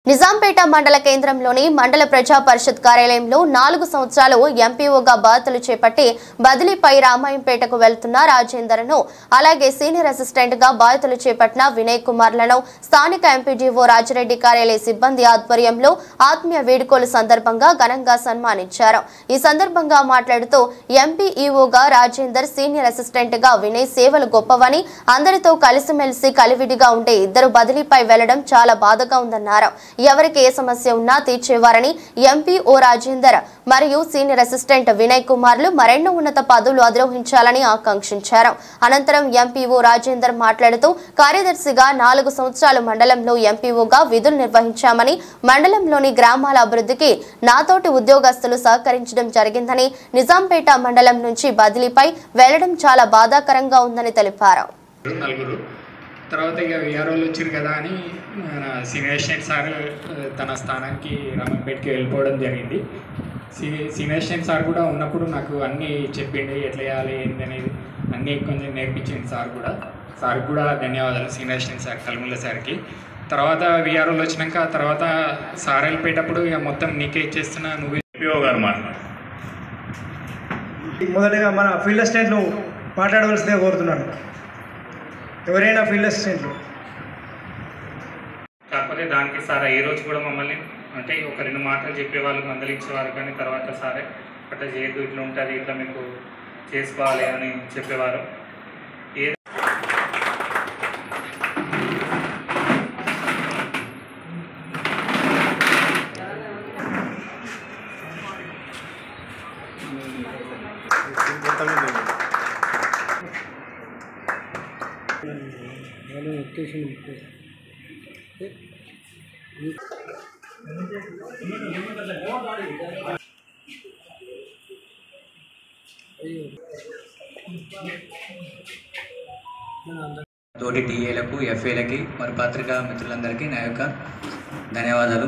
నిజాంపేట మండల కేంద్రంలోని మండల ప్రజా పరిషత్ కార్యాలయంలో 4 సంవత్సరాలు ఎంపీఓగా బాధ్యతలు చేపట్టి బదిలీపై రామాయంపేటకు వెళ్తున్న రాజేందర్ను అలాగే సీనియర్ అసిస్టెంట్ గా బాధ్యతలు చేపట్టిన వినయ్ కుమార్లను స్థానిక ఎంపీడీఓ రాజిరెడ్డి కార్యాలయ సిబ్బంది ఆధ్వర్యంలో ఆత్మీయ వేడుకల సందర్భంగా ఘనంగా సన్మానించారు। ఈ సందర్భంగా మాట్లాడుతూ ఎంపీఈఓగా రాజేందర్, సీనియర్ అసిస్టెంట్ గా వినయ్ సేవలు గొప్పవని, అందరితో కలిసిమెలిసి కలివిడిగా ఉండే ఇద్దరు బదిలీపై వెళ్లడం చాలా బాధగా ఉందన్నారు। ఎవరికి ఏ సమస్య ఉన్నా తీర్చేవారని ఎంపీఓ రాజేందర్ మరియు సీనియర్ అసిస్టెంట్ వినయ్ కుమార్లు మరెన్నో ఉన్నత పదవులు అధిరోహించాలని ఆకాంక్షించారు। అనంతరం ఎంపీఓ రాజేందర్ మాట్లాడుతూ కార్యదర్శిగా 4 సంవత్సరాలు మండలంలో ఎంపీఓగా విధులు నిర్వహించామని, మండలంలోని గ్రామాల అభివృద్ధికి నాతోటి ఉద్యోగస్తులు సహకరించడం జరిగిందని, నిజాంపేట మండలం నుంచి బదిలీపై వెళ్లడం చాలా బాధాకరంగా ఉందని తెలిపారు। తర్వాత ఇక వీఆర్ఓలు వచ్చారు కదా అని మన సీనియర్ అసిస్టెంట్ సార్ తన స్థానానికి రామాయంపేటకి వెళ్ళిపోవడం జరిగింది। సీనియర్ అసిస్టెంట్ సార్ కూడా ఉన్నప్పుడు నాకు అన్నీ చెప్పిండి, ఎట్లా చేయాలి ఏంటి అనేది అన్నీ కొంచెం నేర్పించింది సార్ కూడా ధన్యవాదాలు సీనియర్ అసిస్టెంట్ సార్ కల్ముల్ల సార్కి। తర్వాత వీఆర్ఓలు వచ్చినాక తర్వాత సార్ వెళ్ళిపోయేటప్పుడు ఇక మొత్తం నీకే ఇచ్చేస్తున్నా, నువ్వు ఎంపీఓ గారు మొదటగా మన ఫీల్డ్ అసిస్టెంట్లు మాట్లాడవలసిందే కోరుతున్నాను। ఎవరైనా ఫీల్డ్ అసిస్టెంట్లు కాకపోతే దానికి సార్ ఏ రోజు కూడా మమ్మల్ని అంటే ఒక 2 మాటలు చెప్పేవాళ్ళు, మందలించేవారు, కానీ తర్వాత సారే అట్లా చేయొద్దు, ఇట్లా ఉంటుంది, ఇట్లా మీకు చేసుకోవాలి అని చెప్పేవారు। తోటి టీఏలకు, ఎఫ్ఏలకి, మరి పత్రికా మిత్రులందరికీ నా యొక్క ధన్యవాదాలు।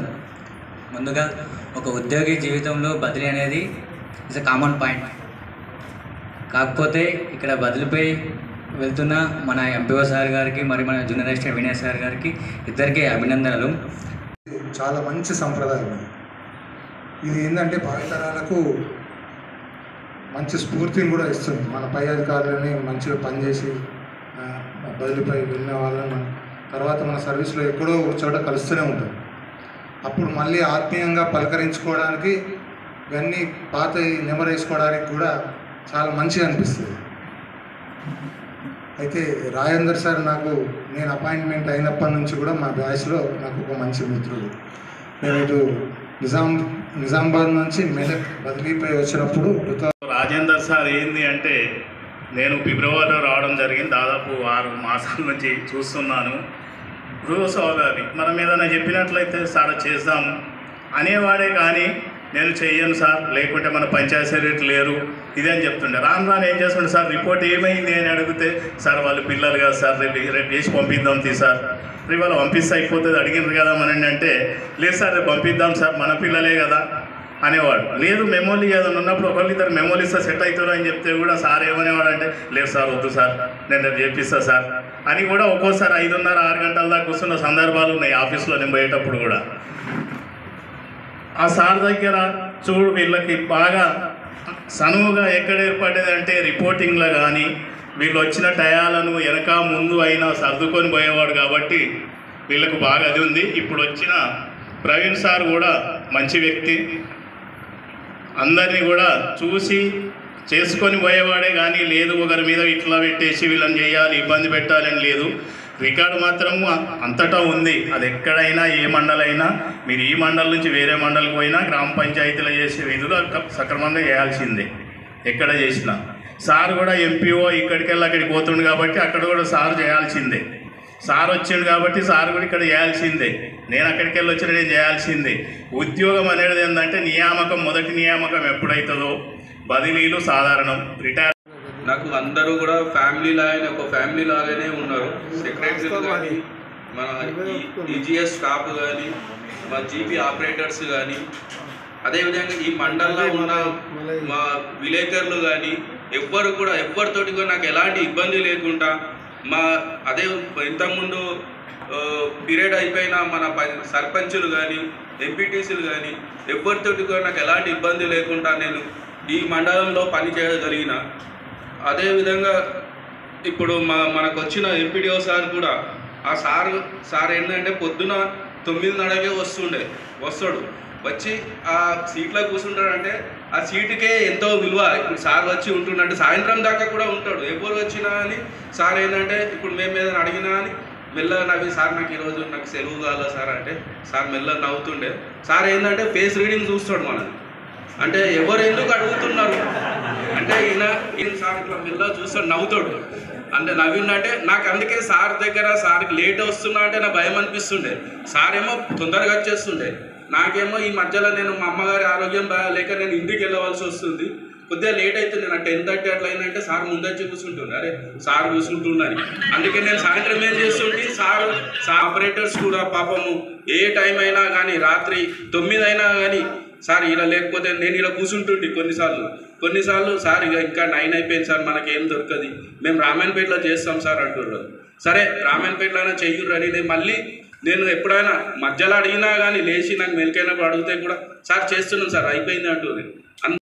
ముందుగా ఒక ఉద్యోగి జీవితంలో బదిలీ అనేది ఇట్స్ ఎ కామన్ పాయింట్। కాకపోతే ఇక్కడ బదిలీపై వెళ్తున్న మన ఎంపీఓ సార్ గారికి, మరి మన జూనియర్ అసిస్టెంట్ వినయ్ సార్ గారికి ఇద్దరికీ అభినందనలు। చాలా మంచి సంప్రదాయం ఇది ఏంటంటే భావితరాలకు మంచి స్ఫూర్తిని కూడా ఇస్తుంది। మన పై అధికారులని మంచిగా పనిచేసి బదిలీపై వెళ్ళిన వాళ్ళని తర్వాత మన సర్వీస్లో ఎక్కడో ఒక చోట కలుస్తూనే ఉంటాం। అప్పుడు మళ్ళీ ఆత్మీయంగా పలకరించుకోవడానికి, ఇవన్నీ పాత నెంబర్ వేసుకోవడానికి కూడా చాలా మంచిగా అనిపిస్తుంది। అయితే రాజేందర్ సార్ నేను అపాయింట్మెంట్ అయినప్పటి నుంచి కూడా మా బ్యాచ్లో నాకు ఒక మంచి మిత్రుడు। నేను ఇటు నిజామాబాద్ నుంచి మెదక్ బదిలీపై వచ్చినప్పుడు రాజేందర్ సార్ ఏంది అంటే, నేను ఫిబ్రవరిలో రావడం జరిగింది, దాదాపు 6 మాసాల నుంచి చూస్తున్నాను। రోజు అది మనం ఏదైనా చెప్పినట్లయితే సార్ చేద్దాము అనేవాడే, కానీ నేను చెయ్యను సార్, లేకుంటే మన పంచాయతీ సెక్రటరీ లేరు ఇదే అని చెప్తుండే। రాను ఏం చేస్తుండే సార్, రిపోర్ట్ ఏమైంది అని అడిగితే, సార్ వాళ్ళు పిల్లలు కదా సార్, రేపు చేసి పంపిద్దాం సార్, రేపు వాళ్ళు పంపిస్తే అయిపోతుంది, అడిగినారు కదా మనండి అంటే, లేదు సార్ రేపు పంపిద్దాం సార్, మన పిల్లలే కదా అనేవాడు। లేదు మెమోరీ ఏదైనా ఉన్నప్పుడు ఒకళ్ళిద్దరు మెమోరీ ఇస్తే సెట్ అవుతారు అని చెప్తే కూడా సార్ ఏమనేవాడు అంటే, లేదు సార్ వద్దు సార్, నేను రేపు చేపిస్తా సార్ అని కూడా ఒక్కోసారి 5:30-6 గంటల దాకా కూర్చున్న సందర్భాలు ఉన్నాయి ఆఫీస్లో నేను పోయేటప్పుడు కూడా। ఆ సార్ దగ్గర చూడు వీళ్ళకి బాగా సనువుగా ఎక్కడ ఏర్పడేదంటే రిపోర్టింగ్లో కానీ, వీళ్ళు వచ్చిన టయాలను వెనక ముందు అయినా సర్దుకొని పోయేవాడు కాబట్టి వీళ్ళకు బాగా అది ఉంది। ఇప్పుడు వచ్చిన ప్రవీణ్ సార్ కూడా మంచి వ్యక్తి, అందరినీ కూడా చూసి చేసుకొని పోయేవాడే, కానీ లేదు ఒకరి మీద ఇట్లా పెట్టేసి వీళ్ళని చేయాలి, ఇబ్బంది పెట్టాలని లేదు। రికార్డు మాత్రం అంతటా ఉంది, అది ఎక్కడైనా ఏ మండలైనా, మీరు ఈ మండలం నుంచి వేరే మండలికి పోయినా గ్రామ పంచాయతీలో చేసే విధులు సక్రమంగా చేయాల్సిందే ఎక్కడ చేసినా। సార్ కూడా ఎంపీఓ ఇక్కడికెళ్ళి అక్కడికి పోతుండు కాబట్టి అక్కడ కూడా సార్ చేయాల్సిందే, సార్ వచ్చిండు కాబట్టి సార్ కూడా ఇక్కడ చేయాల్సిందే, నేను అక్కడికి వెళ్ళి వచ్చిన నేను చేయాల్సిందే। ఉద్యోగం అనేది ఏంటంటే నియామకం, మొదటి నియామకం ఎప్పుడైతుందో బదిలీలు సాధారణం, రిటైర్ నాకు అందరూ కూడా ఒక ఫ్యామిలీ లాగానే ఉన్నారు। సెక్రటరీలు కానీ, మన ఈజీఎస్ స్టాఫ్ కానీ, మా జీపీ ఆపరేటర్స్ కానీ, అదేవిధంగా ఈ మండలంలో ఉన్న మా విలేకరులు కానీ ఎవరితోటి కూడా నాకు ఎలాంటి ఇబ్బంది లేకుండా అదే ఇంతకుముందు పీరియడ్ అయిపోయిన మన సర్పంచులు కానీ ఎంపీటీసీలు కానీ ఎవరితోటి కూడా నాకు ఎలాంటి ఇబ్బంది లేకుండా నేను ఈ మండలంలో పని చేయగలిగిన. అదేవిధంగా ఇప్పుడు మనకు వచ్చిన ఎంపీడీఓ సార్ కూడా ఆ సార్ ఏంటంటే పొద్దున 9:30కే వస్తాడు. వచ్చి ఆ సీట్లో కూర్చుంటాడంటే ఆ సీటుకే ఎంతో విలువ. ఇప్పుడు సార్ వచ్చి ఉంటుండంటే సాయంత్రం దాకా కూడా ఉంటాడు. ఎవరు వచ్చినా అని సార్ ఏంటంటే ఇప్పుడు మేము ఏదైనా అడిగినా అని మెల్లగా నవ్వి సార్ నాకు ఈరోజు నాకు సెలవు కాదా సార్ అంటే సార్ మెల్లగా నవ్వుతుండే. సార్ ఏంటంటే ఫేస్ రీడింగ్ చూస్తాడు మనది. అంటే ఎవరు ఎందుకు అడుగుతున్నారు అంటే ఈయన సార్ ఇట్లా మెల్లగా చూస్తాడు, నవ్వుతాడు. అంటే నవ్విందంటే నాకు అందుకే సార్ దగ్గర సార్కి లేట్ వస్తున్నా అంటే నా భయం అనిపిస్తుండే. సార్ ఏమో తొందరగా వచ్చేస్తుండే. నాకేమో ఈ మధ్యలో నేను మా అమ్మగారి ఆరోగ్యం బాగాలేక నేను ఇంటికి వెళ్ళవలసి వస్తుంది. కొద్దిగా లేట్ అవుతుంది. నాకు 10:30 అట్లా అయిందంటే సార్ ముందొచ్చి కూర్చుంటుండే. అరే సార్ కూర్చుంటున్నారు. అందుకే నేను సాయంత్రం ఏం చేస్తుంటే సార్ ఆపరేటర్స్ కూడా పాపము ఏ టైం అయినా కానీ రాత్రి 9 అయినా కానీ సార్ ఇలా లేకపోతే నేను ఇలా కూర్చుంటుండే కొన్నిసార్లు సార్ ఇంకా 9 అయిపోయింది సార్ మనకేం దొరకదు, మేము రామాయణపేటలో చేస్తాం సార్ అంటున్నారు. సరే రామాయణపేటలోనే చెయ్యుర్రని నేను ఎప్పుడైనా మధ్యలో అడిగినా కానీ లేచి నాకు మెలికైనప్పుడు అడిగితే కూడా సార్ చేస్తున్నాం సార్ అయిపోయింది అంటుంది.